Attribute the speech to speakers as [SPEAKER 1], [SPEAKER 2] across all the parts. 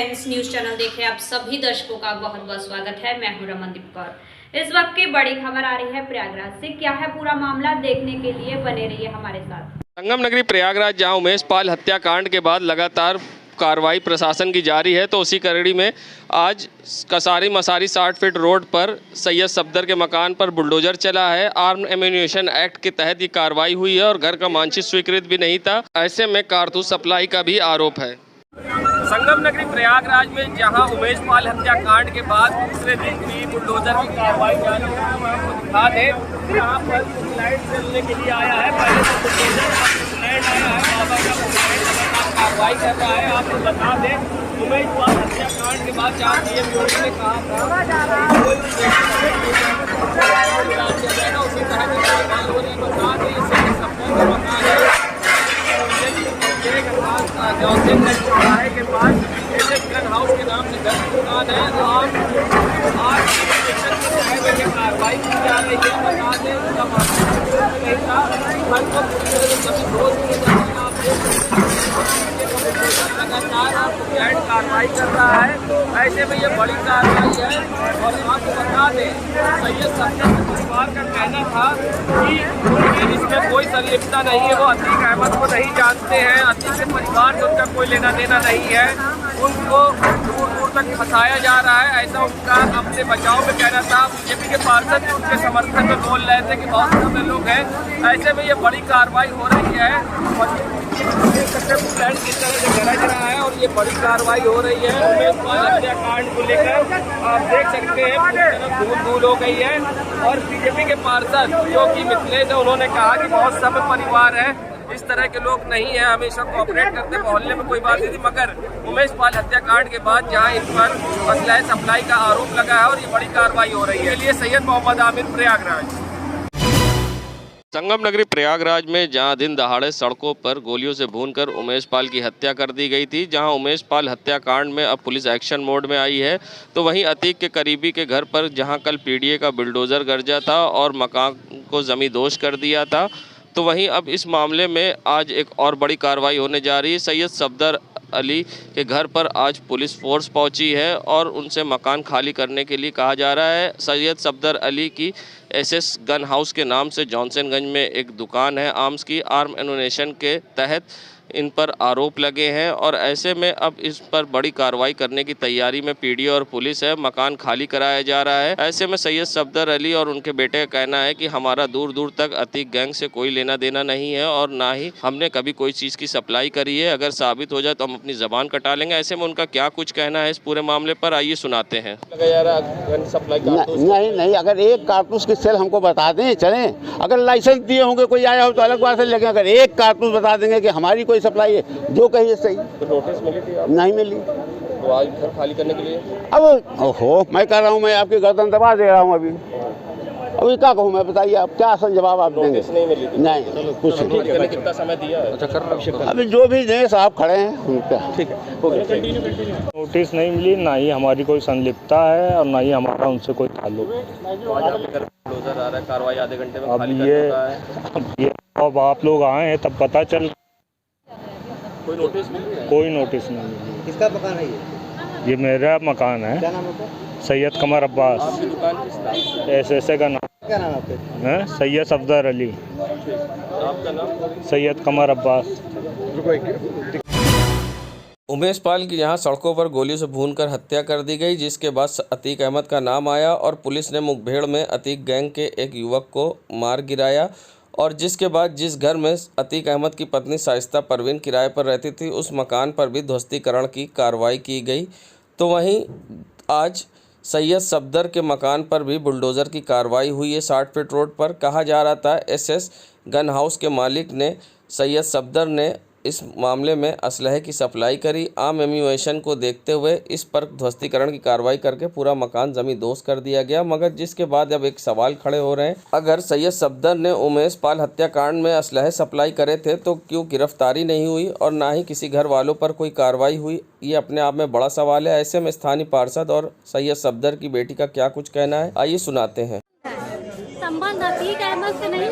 [SPEAKER 1] Friends, news channel देखे आप सभी दर्शकों का बहुत बहुत स्वागत है। मैं हूं रमनदीप कौर। इस वक्त की बड़ी खबर आ रही है प्रयागराज से। क्या है पूरा मामला, देखने के लिए बने रहिए हमारे साथ।
[SPEAKER 2] संगम नगरी प्रयागराज, जहां उमेश पाल हत्याकांड के बाद लगातार कार्रवाई प्रशासन की जारी है, तो उसी कड़ी में आज कसारी मसारी 60 फीट रोड पर सैयद सफदर के मकान पर बुलडोजर चला है। आर्म एम्यूनिशन एक्ट के तहत ये कार्रवाई हुई है और घर का मानचित्र स्वीकृत भी नहीं था। ऐसे में कारतूस सप्लाई का भी आरोप है। संगम नगरी प्रयागराज में जहां उमेश पाल हत्याकांड के बाद दूसरे दिन भी बुलडोजर की कार्रवाई जारी है, हम आपको दिखा दें। यहाँ पर लाइट चलने के लिए आया है, पहले तो बुलडोजर लाइट आया है, बाबा का लगातार कार्रवाई कर रहा है। आपको बता दें, उमेश पाल हत्याकांड के बाद जहाँ सीएम योगी ने कहा था कोई उसी तरह की कार्रवाई हो रही। बता दें, इससे सफदर का मकान है के पास गन हाउस के नाम से घर की दुकान है और आज कार्रवाई की जा रही है। बता दें, उसका नहीं था, घर को लगातार कार्रवाई कर रहा है। ऐसे में ये बड़ी कार्रवाई है। और आपको बता दें, सैयद सफदर के परिवार का कहना था कि इसमें कोई संलिप्तता नहीं है, वो अतीक अहमद को नहीं जानते हैं, अतीक के परिवार से उनका कोई लेना देना नहीं है, उनको दूर दूर तक फंसाया जा रहा है, ऐसा उनका अपने बचाव में कहना था। बीजेपी के पार्षद भी उनके समर्थन में बोल रहे थे कि बहुत सारे लोग हैं। ऐसे में ये बड़ी कार्रवाई हो रही है और फ्लैट किस तरह से गरज रहा है और ये बड़ी कार्रवाई हो रही है। उमेश पाल हत्याकांड को लेकर आप देख सकते हैं पूरी तरफ धूल धूल हो गई है। और बीजेपी के पार्षद जो कि मिथिलेश है, उन्होंने कहा कि बहुत सभ्य परिवार है, इस तरह के लोग नहीं है, हमेशा कोऑपरेट करते, मोहल्ले में कोई बात नहीं थी। मगर उमेश पाल हत्याकांड के बाद जहां इन पर असलहा सप्लाई का आरोप लगा है और ये बड़ी कार्रवाई हो रही है। लिए सैयद मोहम्मद आमिर, प्रयागराज। संगम नगरी प्रयागराज में जहां दिन दहाड़े सड़कों पर गोलियों से भूनकर उमेश पाल की हत्या कर दी गई थी, जहां उमेश पाल हत्याकांड में अब पुलिस एक्शन मोड में आई है, तो वहीं अतीक के करीबी के घर पर जहां कल पीडीए का बुलडोजर गरजा था और मकान को जमींदोज कर दिया था, तो वहीं अब इस मामले में आज एक और बड़ी कार्रवाई होने जा रही है। सैयद सफदर अली के घर पर आज पुलिस फोर्स पहुंची है और उनसे मकान खाली करने के लिए कहा जा रहा है। सैयद सफदर अली की एसएस गन हाउस के नाम से जॉनसनगंज में एक दुकान है आर्म्स की। आर्म एम्यूनिशन के तहत इन पर आरोप लगे हैं और ऐसे में अब इस पर बड़ी कार्रवाई करने की तैयारी में पीडीए और पुलिस है। मकान खाली कराया जा रहा है। ऐसे में सैयद सफदर अली और उनके बेटे का कहना है कि हमारा दूर दूर तक अतीक गैंग से कोई लेना देना नहीं है और ना ही हमने कभी कोई चीज़ की सप्लाई करी है। अगर साबित हो जाए तो हम अपनी ज़बान कटा लेंगे। ऐसे में उनका क्या कुछ कहना है इस पूरे मामले पर, आइए सुनाते हैं।
[SPEAKER 3] नहीं, अगर एक कारतूस की सेल हमको बता दें चलें। अगर लाइसेंस दिए होंगे, कोई आया हो तो अलग बात है, लेकिन अगर एक कारतूस बता देंगे कि हमारी कोई सप्लाई है, जो कहिए सही।
[SPEAKER 2] तो नोटिस मिली थी?
[SPEAKER 3] नहीं मिली।
[SPEAKER 2] तो आज घर खाली करने के लिए
[SPEAKER 3] अब ओहो, मैं कर रहा हूँ, मैं आपकी गर्दन दबा दे रहा हूँ अभी क्या कहूँ मैं, बताइए आप क्या आसान जवाब आप देंगे?
[SPEAKER 2] नहीं मिली थी?
[SPEAKER 3] नहीं, कुछ नहीं।
[SPEAKER 2] कितना समय दिया है? अच्छा, कर
[SPEAKER 3] अभी जो भी दें साहब खड़े हैं उनका।
[SPEAKER 2] ठीक है।
[SPEAKER 4] नोटिस नहीं मिली, ना ही हमारी कोई संलिप्तता है और ना ही हमारा उनसे कोई ताल्लुक।
[SPEAKER 2] बुलडोजर आ रहा है, कार्रवाई आधे घंटे में खाली
[SPEAKER 4] ये अब आप लोग आए हैं तब पता चल।
[SPEAKER 2] कोई नोटिस मिली? कोई
[SPEAKER 4] नोटिस नहीं मिली।
[SPEAKER 5] किसका मकान है
[SPEAKER 4] ये मेरा मकान है।
[SPEAKER 5] क्या नाम है?
[SPEAKER 4] सैयद कमर अब्बास।
[SPEAKER 2] आपकी दुकान किस नाम?
[SPEAKER 4] ऐसे का नाम।
[SPEAKER 5] क्या नाम आपका?
[SPEAKER 4] है सैयद सफदर अली।
[SPEAKER 2] आपका नाम?
[SPEAKER 4] सैयद कमर अब्बास।
[SPEAKER 2] उमेश पाल की यहाँ सड़कों पर गोलियों से भूनकर हत्या कर दी गई, जिसके बाद अतीक अहमद का नाम आया और पुलिस ने मुठभेड़ में अतीक गैंग के एक युवक को मार गिराया। और जिसके बाद जिस घर में अतीक अहमद की पत्नी शाइस्ता परवीन किराए पर रहती थी, उस मकान पर भी ध्वस्तीकरण की कार्रवाई की गई। तो वहीं आज सैयद सफदर के मकान पर भी बुलडोज़र की कार्रवाई हुई है। 60 फीट रोड पर कहा जा रहा था एसएस गन हाउस के मालिक ने, सैयद सफदर ने इस मामले में असलहे की सप्लाई करी। आम एम्यूनेशन को देखते हुए इस पर ध्वस्तीकरण की कार्रवाई करके पूरा मकान जमींदोज कर दिया गया। मगर जिसके बाद अब एक सवाल खड़े हो रहे हैं, अगर सैयद सफदर ने उमेश पाल हत्याकांड में असलहे सप्लाई करे थे तो क्यों गिरफ्तारी नहीं हुई और ना ही किसी घर वालों पर कोई कार्रवाई हुई? ये अपने आप में बड़ा सवाल है। ऐसे में स्थानीय पार्षद और सैयद सफदर की बेटी का क्या कुछ कहना है, आइए सुनाते हैं।
[SPEAKER 6] संबंध
[SPEAKER 5] अतीक अहमद से नहीं,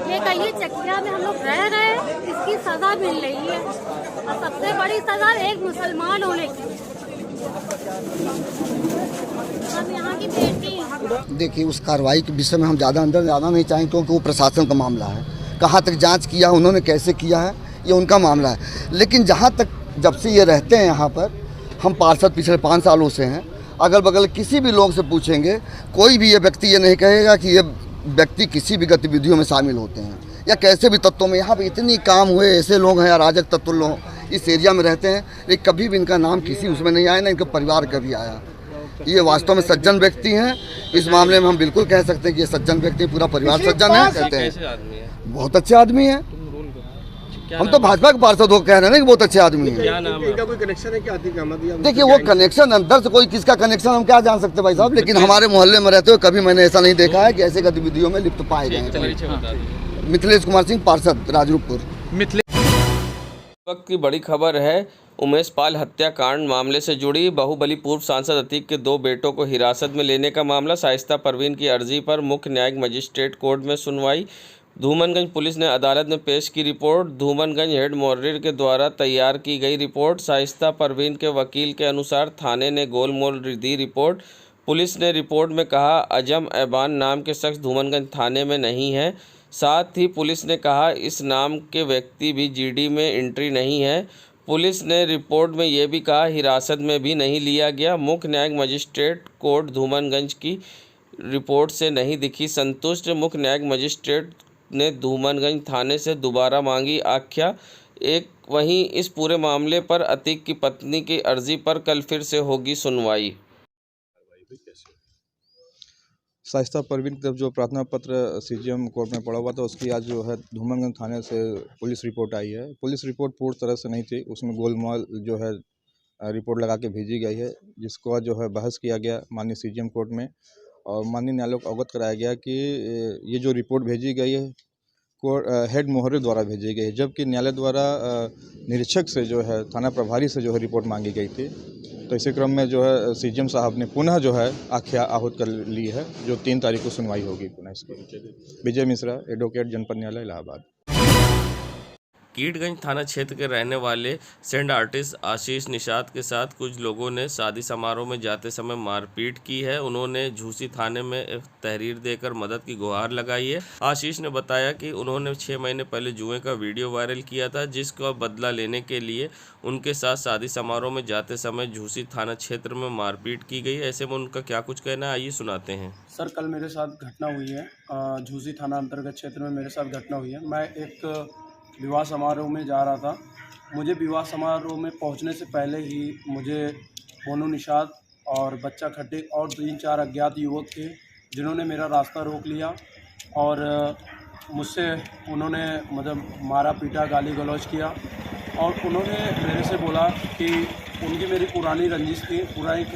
[SPEAKER 5] ये कहिए चकिया में हम लोग रह रहे हैं, इसकी सजा मिल रही है और सबसे बड़ी सजा एक मुसलमान होने की। हम यहाँ की बेटी हैं।
[SPEAKER 6] देखिए, उस कार्रवाई के विषय में हम ज़्यादा अंदर जाना नहीं चाहेंगे क्योंकि वो प्रशासन का मामला है। कहाँ तक जांच किया, उन्होंने कैसे किया है, ये उनका मामला है। लेकिन जहाँ तक जब से ये रहते हैं यहाँ पर, हम पार्षद पिछले 5 सालों से हैं, अगल बगल किसी भी लोग से पूछेंगे, कोई भी ये व्यक्ति ये नहीं कहेगा कि ये व्यक्ति किसी भी गतिविधियों में शामिल होते हैं या कैसे भी तत्वों में। यहाँ पे इतनी काम हुए, ऐसे लोग हैं अराजक तत्व लोग इस एरिया में रहते हैं, लेकिन कभी भी इनका नाम किसी उसमें नहीं आया, ना इनके परिवार का भी आया। ये वास्तव में सज्जन व्यक्ति हैं। इस मामले में हम बिल्कुल कह सकते हैं कि ये सज्जन व्यक्ति, पूरा परिवार सज्जन है। कहते हैं बहुत अच्छे आदमी हैं। हम तो भाजपा के पार्षद हो कह रहे हैं कि बहुत अच्छे आदमी हैं।
[SPEAKER 7] इनका कोई कनेक्शन है क्या अतीक अहमद?
[SPEAKER 6] देखिए, वो कनेक्शन अंदर से कोई किसका कनेक्शन हम क्या जान सकते भाई साहब, लेकिन हमारे मोहल्ले में रहते हुए कभी मैंने ऐसा नहीं देखा है कि ऐसे गतिविधियों में लिप्त पाए गए। मिथिलेश कुमार सिंह, पार्षद, राजरूपपुर।
[SPEAKER 2] वक्त की बड़ी खबर है। उमेश पाल हत्याकांड मामले से जुड़ी बाहुबली पूर्व सांसद अतीक के 2 बेटों को हिरासत में लेने का मामला। शाइस्ता परवीन की अर्जी पर मुख्य न्यायिक मजिस्ट्रेट कोर्ट में सुनवाई। धूमनगंज पुलिस ने अदालत में पेश की रिपोर्ट। धूमनगंज हेड मुहर्रिर के द्वारा तैयार की गई रिपोर्ट। शाइस्ता परवीन के वकील के अनुसार थाने ने गोलमोल दी रिपोर्ट। पुलिस ने रिपोर्ट में कहा, अजम ऐबान नाम के शख्स धूमनगंज थाने में नहीं है। साथ ही पुलिस ने कहा, इस नाम के व्यक्ति भी जीडी में एंट्री नहीं है। पुलिस ने रिपोर्ट में ये भी कहा, हिरासत में भी नहीं लिया गया। मुख्य न्यायिक मजिस्ट्रेट कोर्ट धूमनगंज की रिपोर्ट से नहीं दिखी संतुष्ट। मुख्य न्यायिक मजिस्ट्रेट ने धूमनगंज थाने से दोबारा मांगी आख्या। वहीं इस पूरे मामले पर अतीक की पत्नी की अर्जी पर कल फिर से होगी सुनवाई।
[SPEAKER 8] शाइस्ता परवीन की तरफ जो प्रार्थना पत्र सीजीएम कोर्ट में पड़ा हुआ था, उसकी आज जो है धूमनगंज थाने से पुलिस रिपोर्ट आई है। पुलिस रिपोर्ट पूर्ण तरह से नहीं थी, उसमें गोलमाल जो है रिपोर्ट लगा के भेजी गई है, जिसको जो है बहस किया गया माननीय सीजीएम कोर्ट में और माननीय न्यायालय को अवगत कराया गया कि ये जो रिपोर्ट भेजी गई है हेड मुहर्रिर द्वारा भेजी गई है, जबकि न्यायालय द्वारा निरीक्षक से जो है थाना प्रभारी से जो है रिपोर्ट मांगी गई थी। तो इसी क्रम में जो है सीजीएम साहब ने पुनः जो है आख्या आहूत कर ली है, जो 3 तारीख को सुनवाई होगी पुनः इसकी। विजय मिश्रा, एडवोकेट, जनपद न्यायालय, इलाहाबाद।
[SPEAKER 2] कीटगंज थाना क्षेत्र के रहने वाले सेंड आर्टिस्ट आशीष निषाद के साथ कुछ लोगों ने शादी समारोह में जाते समय मारपीट की है। उन्होंने झूसी थाने में तहरीर देकर मदद की गुहार लगाई है। आशीष ने बताया कि उन्होंने 6 महीने पहले जुए का वीडियो वायरल किया था, जिसका बदला लेने के लिए उनके साथ शादी समारोह में जाते समय झूसी थाना क्षेत्र में मारपीट की गई। ऐसे में उनका क्या कुछ कहना है, आइए सुनाते हैं।
[SPEAKER 7] सर, कल मेरे साथ घटना हुई है। झूसी थाना अंतर्गत क्षेत्र में मेरे साथ घटना हुई है। मैं एक विवाह समारोह में जा रहा था। मुझे विवाह समारोह में पहुंचने से पहले ही मुझे मोनू निषाद और बच्चा खट्टे और 3-4 अज्ञात युवक थे, जिन्होंने मेरा रास्ता रोक लिया और मुझसे उन्होंने मतलब मारा पीटा, गाली गलौज किया और उन्होंने मेरे से बोला कि उनकी मेरी पुरानी रंजिश थी।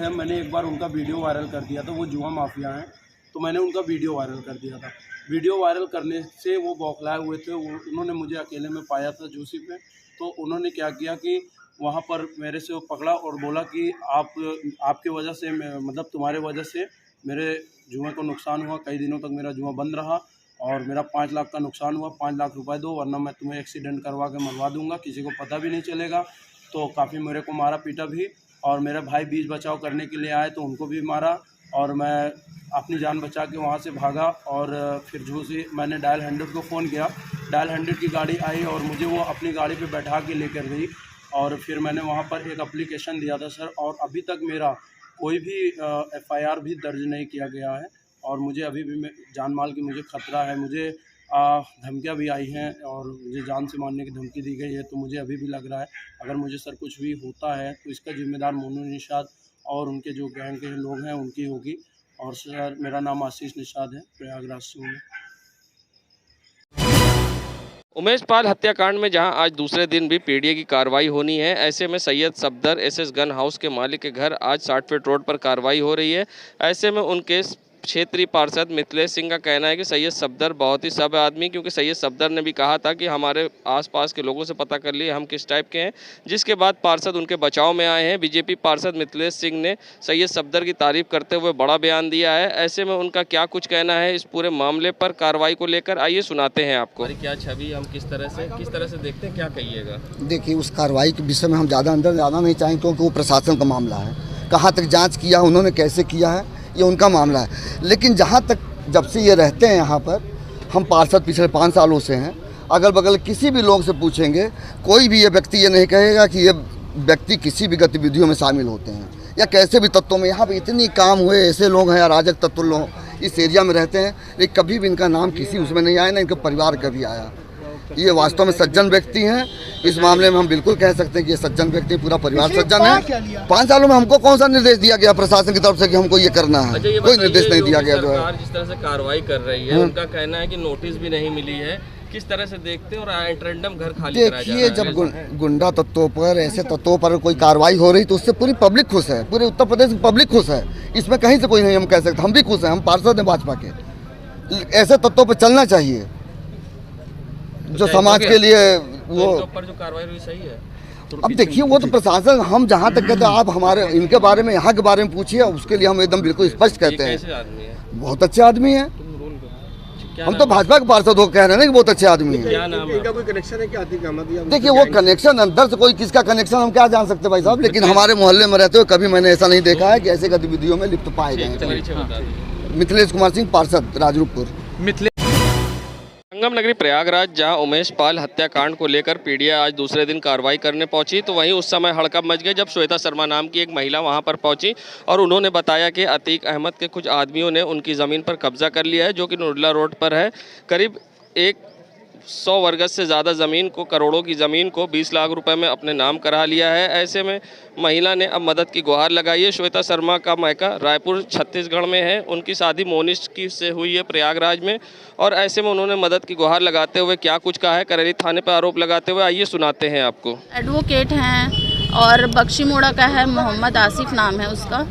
[SPEAKER 7] मैंने एक बार उनका वीडियो वायरल कर दिया था, वो जुआ माफिया हैं, तो मैंने उनका वीडियो वायरल कर दिया था। वीडियो वायरल करने से वो बौखलाए हुए थे। उन्होंने मुझे अकेले में पाया था झूसी पे, तो उन्होंने क्या किया कि वहाँ पर मेरे से वो पकड़ा और बोला कि आपके वजह से मतलब तुम्हारे वजह से मेरे जुए को नुकसान हुआ। कई दिनों तक मेरा जुआ बंद रहा और मेरा 5 लाख का नुकसान हुआ। 5 लाख रुपए दो, वरना मैं तुम्हें एक्सीडेंट करवा के मरवा दूंगा, किसी को पता भी नहीं चलेगा। तो काफ़ी मेरे को मारा पीटा भी और मेरा भाई बीच बचाव करने के लिए आए तो उनको भी मारा और मैं अपनी जान बचा के वहाँ से भागा। और फिर झूसी मैंने डायल 100 को फ़ोन किया। डायल 100 की गाड़ी आई और मुझे वो अपनी गाड़ी पे बैठा के लेकर गई और फिर मैंने वहाँ पर एक एप्लीकेशन दिया था सर, और अभी तक मेरा कोई भी FIR भी दर्ज नहीं किया गया है और मुझे अभी भी जान माल की मुझे ख़तरा है। मुझे धमकियाँ भी आई हैं और मुझे जान से मारने की धमकी दी गई है। तो मुझे अभी भी लग रहा है अगर मुझे सर कुछ भी होता है तो इसका जिम्मेदार मोनू निषाद और उनके जो गैंग के लोग हैं उनकी होगी। और सर, मेरा नाम आशीष निषाद है, प्रयागराज से हूँ।
[SPEAKER 2] उमेश पाल हत्याकांड में जहां आज दूसरे दिन भी पीडीए की कार्रवाई होनी है, ऐसे में Syed Safdar SS gun house के मालिक के घर आज 60 फीट रोड पर कार्रवाई हो रही है। ऐसे में उनके क्षेत्रीय पार्षद मिथिलेश सिंह का कहना है कि सैयद सफदर बहुत ही सभ्य आदमी, क्योंकि सैयद सफदर ने भी कहा था कि हमारे आसपास के लोगों से पता कर लिए हम किस टाइप के हैं, जिसके बाद पार्षद उनके बचाव में आए हैं। बीजेपी पार्षद मिथिलेश सिंह ने सैयद सफदर की तारीफ करते हुए बड़ा बयान दिया है। ऐसे में उनका क्या कुछ कहना है इस पूरे मामले पर, कार्रवाई को लेकर, आइए सुनाते हैं आपको। क्या छवि हम किस तरह से देखते हैं, क्या कहिएगा?
[SPEAKER 6] देखिए, उस कार्रवाई के विषय में हम ज़्यादा अंदर जाना नहीं चाहेंगे, क्योंकि वो प्रशासन का मामला है। कहाँ तक जांच किया, उन्होंने कैसे किया है, ये उनका मामला है। लेकिन जहाँ तक जब से ये रहते हैं यहाँ पर, हम पार्षद पिछले 5 सालों से हैं, अगल बगल किसी भी लोग से पूछेंगे, कोई भी ये व्यक्ति ये नहीं कहेगा कि ये व्यक्ति किसी भी गतिविधियों में शामिल होते हैं या कैसे भी तत्वों में। यहाँ पे इतनी काम हुए, ऐसे लोग हैं, अराजक तत्व लोग इस एरिया में रहते हैं, लेकिन कभी भी इनका नाम किसी उसमें नहीं आया, ना इनके परिवार कभी आया। ये वास्तव में सज्जन व्यक्ति हैं। इस मामले में हम बिल्कुल कह सकते हैं कि ये सज्जन व्यक्ति, पूरा परिवार सज्जन है। 5 सालों में हमको कौन सा निर्देश दिया गया प्रशासन की तरफ से कि हमको ये करना है? कोई निर्देश नहीं दिया गया। जो है
[SPEAKER 2] जिस तरह से कार्रवाई कर रही है, उनका कहना है कि नोटिस भी नहीं मिली है। किस तरह से देखते हैं? और एंट्रेंडम घर खाली कराया जा रहा है।
[SPEAKER 6] देखिए, जब गुंडा तत्वों पर, ऐसे तत्वों पर कोई कार्रवाई हो रही तो उससे पूरी पब्लिक खुश है, पूरे उत्तर प्रदेश की पब्लिक खुश है। इसमें कहीं से कोई नहीं हम कह सकते। हम भी खुश हैं, हम पार्षद हैं भाजपा के। ऐसे तत्वों पर चलना चाहिए जो समाज के लिए वो
[SPEAKER 2] ऊपर जो कार्रवाई हुई सही है।
[SPEAKER 6] अब देखिए, वो तो प्रशासन, हम जहाँ तक कहते हैं, आप हमारे इनके बारे में, यहाँ के बारे में पूछिए, उसके लिए हम एकदम बिल्कुल स्पष्ट कहते हैं बहुत अच्छे आदमी है। हम तो भाजपा के पार्षद हो कह रहे हैं ना कि बहुत अच्छे आदमी है।
[SPEAKER 7] इनका कोई कनेक्शन है क्या?
[SPEAKER 6] देखिए, वो कनेक्शन अंदर से कोई किसका कनेक्शन हम क्या जान सकते हैं भाई साहब, लेकिन हमारे मोहल्ले में रहते हुए कभी मैंने ऐसा नहीं देखा है कि ऐसे गतिविधियों में लिप्त पाए गए। मिथिलेश कुमार सिंह, पार्षद राजरूपपुर।
[SPEAKER 2] संगम नगरी प्रयागराज, जहां उमेश पाल हत्याकांड को लेकर पीडीआई आज दूसरे दिन कार्रवाई करने पहुंची, तो वहीं उस समय हड़कंप मच गया जब श्वेता शर्मा नाम की एक महिला वहां पर पहुंची और उन्होंने बताया कि अतीक अहमद के कुछ आदमियों ने उनकी ज़मीन पर कब्जा कर लिया है, जो कि नुडला रोड पर है। करीब 100 वर्ग से ज़्यादा ज़मीन को, करोड़ों की ज़मीन को 20 लाख रुपए में अपने नाम करा लिया है। ऐसे में महिला ने अब मदद की गुहार लगाई है। श्वेता शर्मा का मायका रायपुर छत्तीसगढ़ में है। उनकी शादी मोनिश की से हुई है प्रयागराज में, और ऐसे में उन्होंने मदद की गुहार लगाते हुए क्या कुछ कहा है, करेली थाने पर आरोप लगाते हुए, आइए सुनाते हैं आपको।
[SPEAKER 9] एडवोकेट हैं और बख्शी मोड़ा का है, मोहम्मद आसिफ नाम है उसका।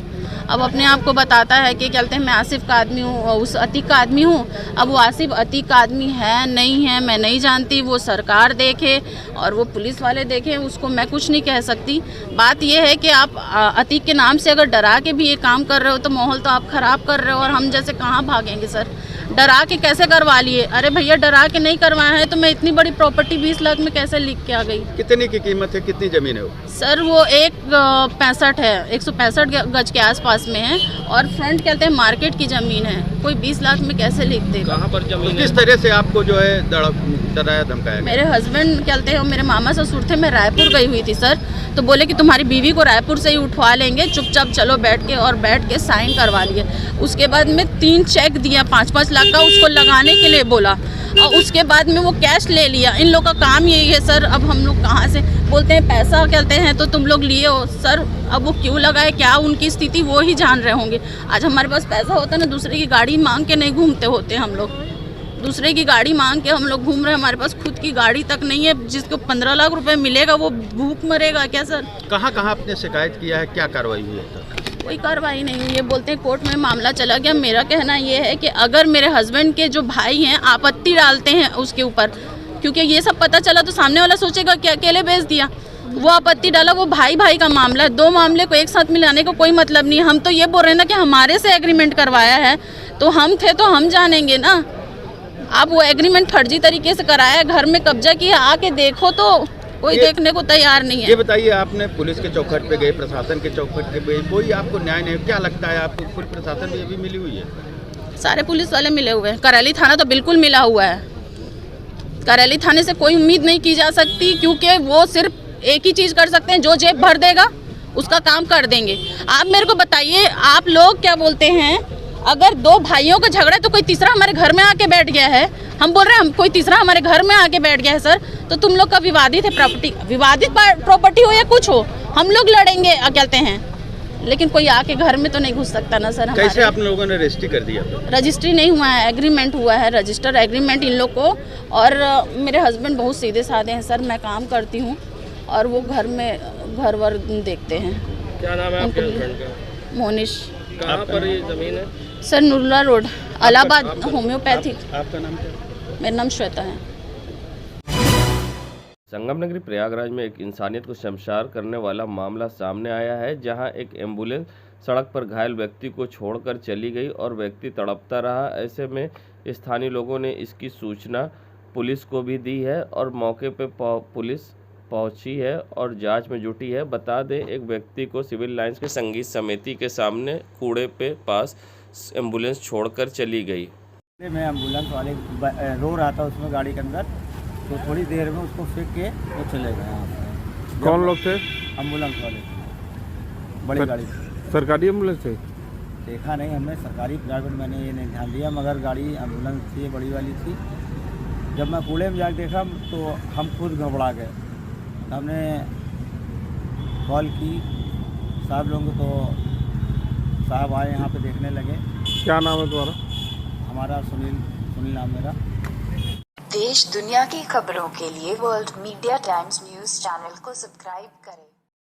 [SPEAKER 9] अब अपने आप को बताता है कि कहते हैं मैं आसिफ का आदमी हूँ, उस अतीक का आदमी हूँ। अब वो आसिफ अतीक का आदमी है नहीं है मैं नहीं जानती, वो सरकार देखे और वो पुलिस वाले देखें, उसको मैं कुछ नहीं कह सकती। बात ये है कि आप अतीक के नाम से अगर डरा के भी ये काम कर रहे हो तो माहौल तो आप ख़राब कर रहे हो, और हम जैसे कहाँ भागेंगे सर? डरा के कैसे करवा लिए? अरे भैया, डरा के नहीं करवाया है तो मैं इतनी बड़ी प्रॉपर्टी 20 लाख में कैसे लिख के आ गई?
[SPEAKER 7] कितने की कीमत है, कितनी जमीन है वो?
[SPEAKER 9] सर वो 165 है, 165 गज के आसपास में है, और फ्रंट कहते हैं मार्केट की ज़मीन है। कोई 20 लाख में कैसे लिख देगा?
[SPEAKER 2] कहाँ पर जमीन?
[SPEAKER 7] किस तरह से आपको जो है डराया धमकाया?
[SPEAKER 9] मेरे हस्बैंड कहते हैं, मेरे मामा ससुर थे, मैं रायपुर गई हुई थी सर, तो बोले कि तुम्हारी बीवी को रायपुर से ही उठवा लेंगे, चुपचाप चलो बैठ के, और बैठ के साइन करवा लिए। उसके बाद में 3 चेक दिया 5-5 लाख का, उसको लगाने के लिए बोला, और उसके बाद में वो कैश ले लिया। इन लोग का काम यही है सर। अब हम लोग कहाँ से बोलते हैं पैसा कहते हैं तो तुम लोग लिए हो सर। अब वो क्यों लगाए, क्या उनकी स्थिति वो ही जान रहे होंगे। आज हमारे पास पैसा होता ना, दूसरे की गाड़ी मांग के नहीं घूमते होते हम लोग। दूसरे की गाड़ी मांग के हम लोग घूम रहे हैं, हमारे पास खुद की गाड़ी तक नहीं है। जिसको 15 लाख रुपए मिलेगा वो भूख मरेगा क्या सर?
[SPEAKER 7] कहाँ कहाँ आपने शिकायत किया है, क्या कार्रवाई हुई है?
[SPEAKER 9] कोई कार्रवाई नहीं हुई है, बोलते हैं कोर्ट में मामला चला गया। मेरा कहना ये है कि अगर मेरे हस्बैंड के जो भाई हैं आपत्ति डालते हैं उसके ऊपर, क्योंकि ये सब पता चला तो सामने वाला सोचेगा कि अकेले बेच दिया। वो आपत्ति डाला, वो भाई भाई का मामला है, 2 मामले को एक साथ मिलाने का कोई मतलब नहीं। हम तो ये बोल रहे हैं ना कि हमारे से एग्रीमेंट करवाया है, तो हम थे तो हम जानेंगे ना। आप वो एग्रीमेंट फर्जी तरीके से कराया, घर में कब्जा किया, आके देखो तो कोई देखने को तैयार नहीं है।
[SPEAKER 7] ये बताइए, आपने पुलिस के चौखट पे गए, प्रशासन के चौखट पे गए, कोई आपको न्याय नहीं, क्या लगता है आपको? पूरी प्रशासन भी अभी मिली हुई है?
[SPEAKER 9] सारे पुलिस वाले मिले हुए हैं, करेली थाना तो बिल्कुल मिला हुआ है। करेली थाने से कोई उम्मीद नहीं की जा सकती, क्योंकि वो सिर्फ एक ही चीज़ कर सकते हैं, जो जेब भर देगा उसका काम कर देंगे। आप मेरे को बताइए, आप लोग क्या बोलते हैं, अगर 2 भाइयों का झगड़ा है तो कोई तीसरा हमारे घर में आके बैठ गया है। हम बोल रहे हैं हम कोई तीसरा हमारे घर में आके बैठ गया है सर, तो तुम लोग का विवादित है विवादित प्रॉपर्टी हो या कुछ हो, हम लोग लड़ेंगे कहते हैं, लेकिन कोई आके घर में तो नहीं घुस सकता ना सर।
[SPEAKER 7] कैसे आप लोगों ने रजिस्ट्री कर दिया?
[SPEAKER 9] रजिस्ट्री नहीं हुआ है, एग्रीमेंट हुआ है, रजिस्टर एग्रीमेंट इन लोग को। और मेरे हस्बैंड बहुत सीधे साधे हैं सर, मैं काम करती हूँ और वो घर में घर वर देखते हैं।
[SPEAKER 2] क्या नाम है आपके हस्बैंड का?
[SPEAKER 9] मोनिश।
[SPEAKER 2] कहाँ पर ये जमीन है?
[SPEAKER 9] Sir Nurla road Allahabad homeopathic.
[SPEAKER 7] आपका नाम क्या?
[SPEAKER 9] मेरा नाम श्वेता है।
[SPEAKER 2] संगम नगरी प्रयागराज में एक इंसानियत को शर्मसार करने वाला मामला सामने आया है, जहां एक एम्बुलेंस सड़क पर घायल व्यक्ति को छोड़कर चली गई और व्यक्ति तड़पता रहा। ऐसे में स्थानीय लोगों ने इसकी सूचना पुलिस को भी दी है और मौके पर पुलिस पहुंची है और जांच में जुटी है। बता दें, एक व्यक्ति को सिविल लाइंस के संगीत समिति के सामने कूड़े पे पास एम्बुलेंस छोड़कर चली गई।
[SPEAKER 10] मैं एम्बुलेंस वाले रो रहा था उसमें गाड़ी के अंदर, तो थोड़ी देर में उसको फेंक के वो चले गए।
[SPEAKER 7] कौन लोग थे?
[SPEAKER 10] एम्बुलेंस वाले, बड़ी गाड़ी।
[SPEAKER 7] सरकारी एम्बुलेंस थे?
[SPEAKER 10] देखा नहीं हमने, सरकारी प्राइवेट मैंने ये नहीं ध्यान दिया, मगर गाड़ी एम्बुलेंस थी, बड़ी वाली थी। जब मैं कूड़े में जाकर देखा तो हम खुद घबरा गए। हमने कॉल की साहब लोगों को, तो साहब आए यहाँ पे देखने लगे।
[SPEAKER 7] क्या नाम है तुम्हारा?
[SPEAKER 10] हमारा सुनील नाम मेरा।
[SPEAKER 11] देश दुनिया की खबरों के लिए world media times news channel को सब्सक्राइब करें।